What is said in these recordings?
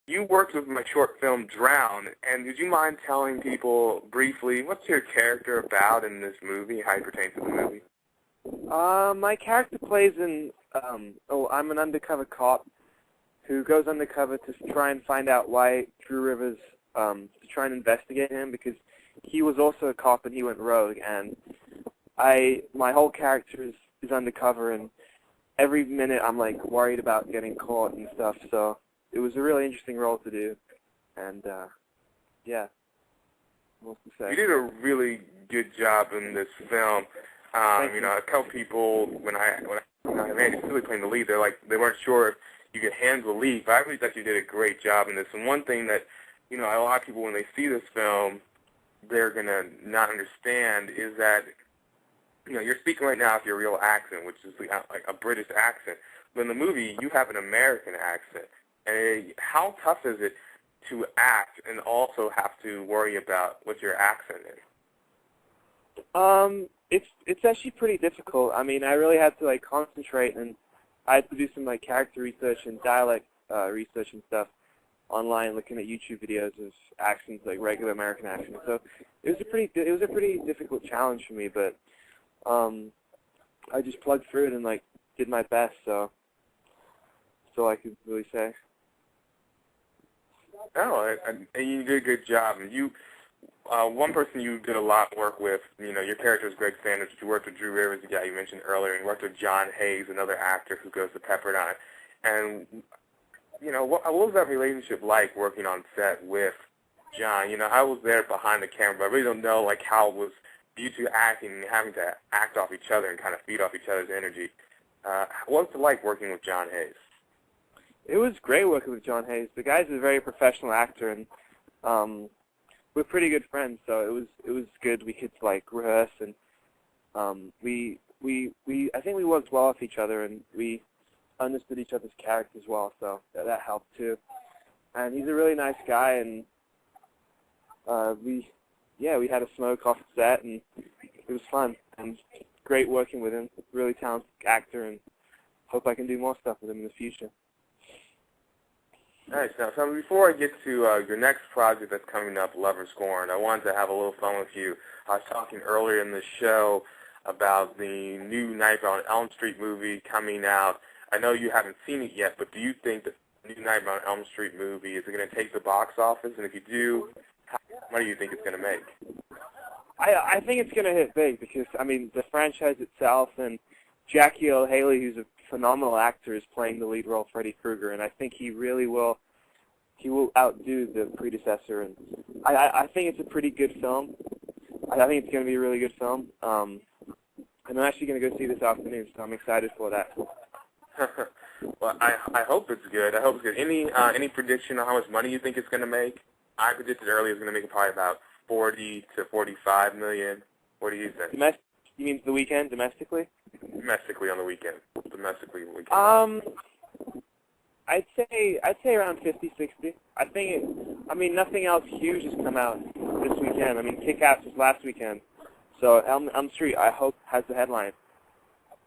you worked with my short film Drown, and would you mind telling people briefly what's your character about in this movie, how it pertains to the movie? My character plays in, I'm an undercover cop who goes undercover to try and find out why Drew Rivers, to try and investigate him, because he was also a cop and he went rogue, and my whole character is undercover, and every minute I'm like worried about getting caught and stuff, so it was a really interesting role to do, and yeah, what to say. You did a really good job in this film. You know, I tell people when I have Andy Sidley playing the lead, they weren't sure if you could handle the lead, but I really thought you did a great job in this. And one thing that, you know, a lot of people when they see this film, they're gonna not understand is that, you know, you're speaking right now with your real accent, which is like a British accent. But in the movie, you have an American accent. And how tough is it to act and also have to worry about what your accent is? It's actually pretty difficult. I mean, I really had to like concentrate, and I had to do some like character research and dialect research and stuff online, looking at YouTube videos of accents, like regular American accents. So it was a pretty difficult challenge for me, but I just plugged through it and like did my best. So that's all I could really say. No, and you did a good job. And you, one person you did a lot of work with, you know, your character is Greg Sanders. You worked with Drew Rivers, the guy you mentioned earlier, and you worked with John Hayes, another actor who goes to Pepperdine. And, you know, what was that relationship like working on set with John? You know, I was there behind the camera, but I really don't know, like, how it was you two acting and having to act off each other and kind of feed off each other's energy. What was it like working with John Hayes? It was great working with John Hayes. The guy's a very professional actor, and we're pretty good friends. So it was good. We could like rehearse, and I think we worked well with each other, and we understood each other's characters well. So that helped too. And he's a really nice guy, and we had a smoke off the set, and it was fun and great working with him. Really talented actor, and hope I can do more stuff with him in the future. Nice. Now, so before I get to your next project that's coming up, Lover Scorned, I wanted to have a little fun with you. I was talking earlier in the show about the new Nightmare on Elm Street movie coming out. I know you haven't seen it yet, but do you think that the new Nightmare on Elm Street movie, is it going to take the box office? And if you do, how much do you think it's going to make? I think it's going to hit big because, I mean, the franchise itself, and Jackie Earle Haley, who's a phenomenal actor, is playing the lead role, Freddy Krueger, and I think he really will. He will outdo the predecessor, and I think it's a pretty good film. I think it's going to be a really good film. And I'm actually going to go see this afternoon, so I'm excited for that. Well, I hope it's good. I hope it's good. Any prediction on how much money you think it's going to make? I predicted earlier it's going to make probably about 40 to 45 million. What do you think? You mean the weekend, domestically? Domestically on the weekend. Domestically on the weekend. I'd say around 50, 60. I mean, nothing else huge has come out this weekend. I mean, Kick-Ass was last weekend. So Elm Street, I hope, has the headline.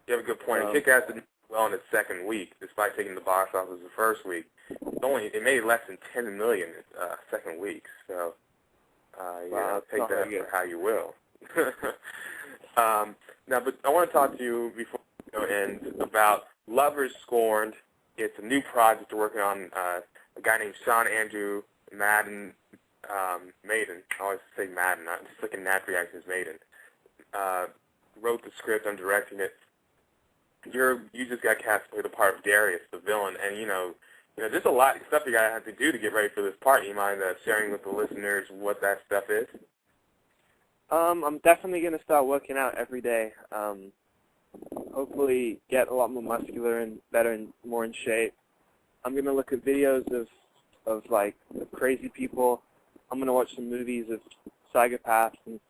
You have a good point. Kick-Ass did well in its second week, despite taking the box office the first week. It made less than 10 million second week. So, take that for how you will. Now, but I want to talk to you before we go in about Lovers Scorned. It's a new project we're working on. A guy named Sean Andrew Maiden. I always say Madden. I'm just looking at reactions. Maiden wrote the script. I'm directing it. You just got cast to play the part of Darius, the villain, and you know, there's a lot of stuff you gotta have to do to get ready for this part. You mind sharing with the listeners what that stuff is? I'm definitely gonna start working out every day. Hopefully, get a lot more muscular and better and more in shape. I'm gonna look at videos of crazy people. I'm gonna watch some movies of psychopaths and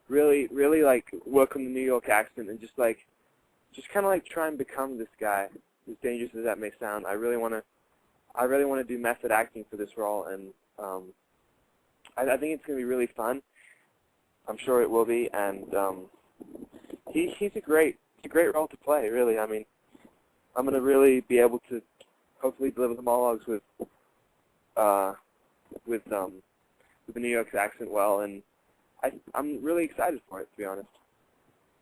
really like work on the New York accent and just kind of try and become this guy. As dangerous as that may sound, I really want to do method acting for this role, and I think it's gonna be really fun. I'm sure it will be, and he's a great role to play. Really, I mean, I'm gonna really be able to hopefully deliver the monologues with with the New York accent well, and I'm really excited for it, to be honest.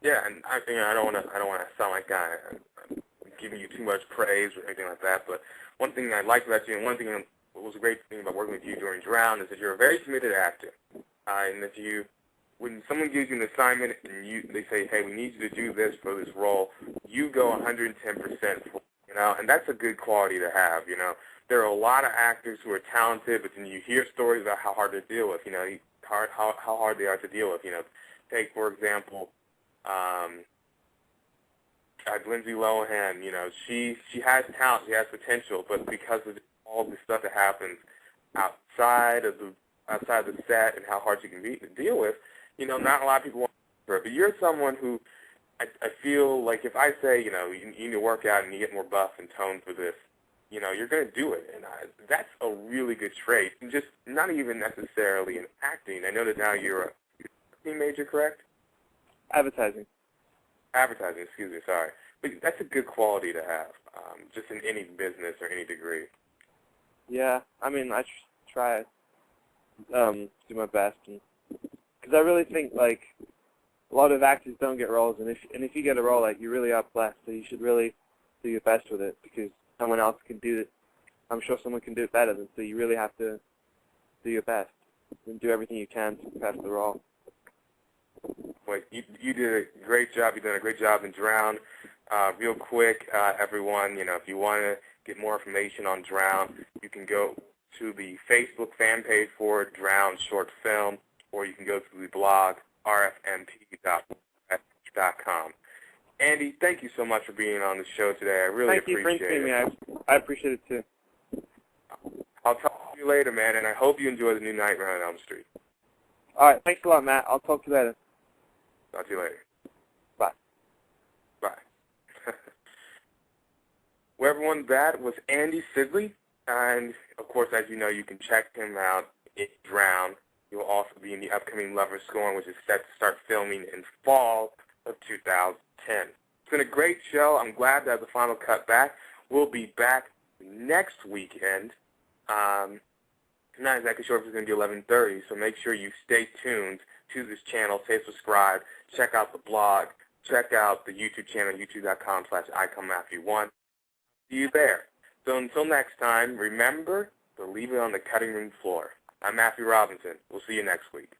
Yeah, and I don't want to sound like I'm giving you too much praise or anything like that, but one thing I liked about you, and one thing that was a great thing about working with you during Drown, is that you're a very committed actor. And if when someone gives you an assignment and they say, hey, we need you to do this for this role, you go 110% for it, and that's a good quality to have, There are a lot of actors who are talented, but then you hear stories about how hard to deal with, how hard they are to deal with, Take, for example, Lindsay Lohan, she has talent, she has potential, but because of all the stuff that happens outside of the set and how hard she can be to deal with, not a lot of people want her. But you're someone who I feel like if I say, you need to work out and you get more buff and tone for this, you're going to do it. And that's a really good trait. And just not even necessarily in acting. I know that now you're a marketing major, correct? Advertising, excuse me, sorry. But that's a good quality to have, just in any business or any degree. Yeah, I mean, I try to do my best, because I really think, like, a lot of actors don't get roles, and if you get a role, like, you really are blessed, so you should really do your best with it, because someone else can do it. I'm sure someone can do it better, so you really have to do your best and do everything you can to prepare for the role. Well, you did a great job. You've done a great job in Drown. Real quick, everyone, if you want to get more information on Drown, you can go to the Facebook fan page for Drown Short Film, or you can go to the blog, rfmp.com. Andy, thank you so much for being on the show today. I really appreciate it. Thank you for including me. I appreciate it, too. I'll talk to you later, man, and I hope you enjoy the new Nightmare on Elm Street. All right, thanks a lot, Matt. I'll talk to you later. Talk to you later. Bye. Bye. Well, everyone, that was Andy Sidley. And, of course, as you know, you can check him out in Drown. He'll also be in the upcoming Lover Scorn, which is set to start filming in fall of 2010. It's been a great show. I'm glad to have the final cut back. We'll be back next weekend. I'm not exactly sure if it's going to be 11:30, so make sure you stay tuned to this channel. Say subscribe. Check out the blog. Check out the YouTube channel, youtube.com/iComeAfterYou1. See you there. So until next time, remember to leave it on the cutting room floor. I'm Matthew Robinson. We'll see you next week.